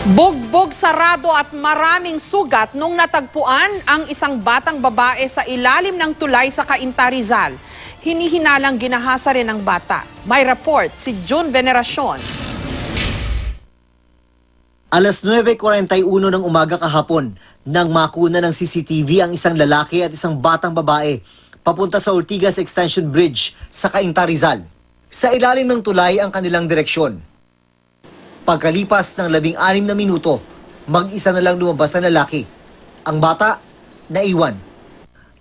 Bugbog, sarado at maraming sugat nung natagpuan ang isang batang babae sa ilalim ng tulay sa Cainta, Rizal. Hinihinalang ginahasa rin ang bata. May report si June Veneracion. Alas 9:41 ng umaga kahapon nang makuna ng CCTV ang isang lalaki at isang batang babae papunta sa Ortigas Extension Bridge sa Cainta, Rizal. Sa ilalim ng tulay ang kanilang direksyon. Pagkalipas ng 16 na minuto, mag-isa na lang lumabas ang lalaki. Ang bata, naiwan.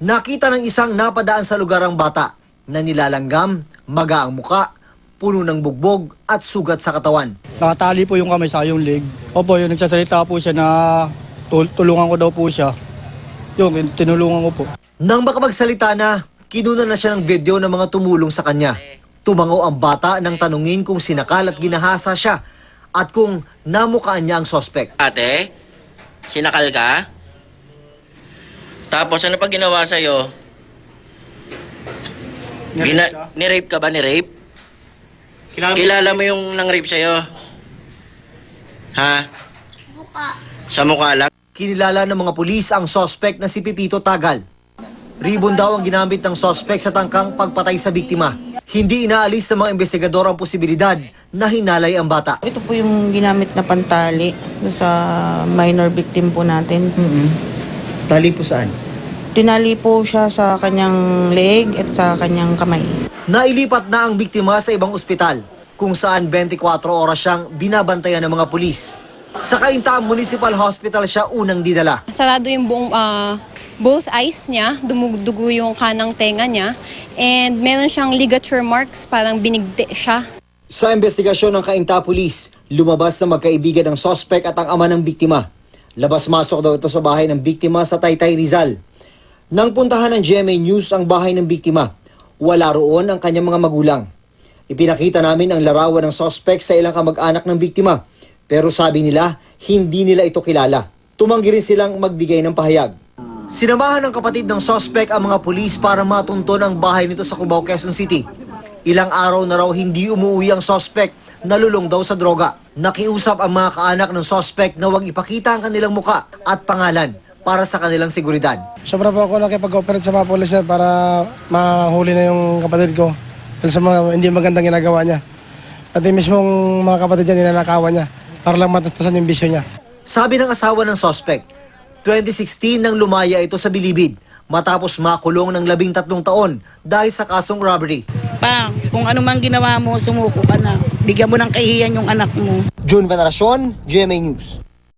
Nakita ng isang napadaan sa lugar ang bata na nilalanggam, maga ang muka, puno ng bugbog at sugat sa katawan. Nakatali po yung kamay sa yung leg. Opo, yung nagsasalita po siya na tulungan ko daw po siya. Yung tinulungan ko po. Nang makapagsalita na, kinuna na siya ng video ng mga tumulong sa kanya. Tumango ang bata nang tanungin kung sinakal at ginahasa siya at kung namukaan niya ang sospek. Ate, sinakal ka? Tapos ano pa ginawa sa'yo? Ni-rape ka ba? Ni-rape? Kilala mo yung nang-rape sa'yo? Ha? Sa mukha lang? Kinilala ng mga pulis ang sospek na si Pipito Tagal. Ribon daw ang ginamit ng sospek sa tangkang pagpatay sa biktima. Hindi inaalis ng mga investigador ang posibilidad na hinalay ang bata. Ito po yung ginamit na pantali sa minor victim po natin. Tali po saan? Tinali po siya sa kanyang leeg at sa kanyang kamay. Nailipat na ang biktima sa ibang ospital kung saan 24 oras siyang binabantayan ng mga pulis. Sa Cainta Municipal Hospital siya unang dinala. Sarado yung buong both eyes niya, dumudugo yung kanang tenga niya, and meron siyang ligature marks, parang binigti siya. Sa investigasyon ng Cainta Police, lumabas na magkaibigan ng sospek at ang ama ng biktima. Labas-masok daw ito sa bahay ng biktima sa Taytay, Rizal. Nang puntahan ng GMA News ang bahay ng biktima, wala roon ang kanyang mga magulang. Ipinakita namin ang larawan ng sospek sa ilang kamag-anak ng biktima, pero sabi nila, hindi nila ito kilala. Tumanggi rin silang magbigay ng pahayag. Sinamahan ng kapatid ng sospek ang mga pulis para matunton ang bahay nito sa Cubao, Quezon City. Ilang araw na raw hindi umuwi ang sospek, nalulong daw sa droga. Nakiusap ang mga kaanak ng sospek na huwag ipakita ang kanilang muka at pangalan para sa kanilang seguridad. Sobra po ako nakipag-operate sa mga pulis para mahuli na yung kapatid ko. Dahil sa mga hindi magandang ginagawa niya. Pati mismong mga kapatid niya ninanakawan niya para lang matustusan yung bisyo niya. Sabi ng asawa ng sospek, 2016 nang lumaya ito sa Bilibid matapos makulong ng 13 taon dahil sa kasong robbery. Pa, kung ano mang ginawa mo, sumuko ka na. Bigyan mo ng kahihiyan yung anak mo. June Veneracion, GMA News.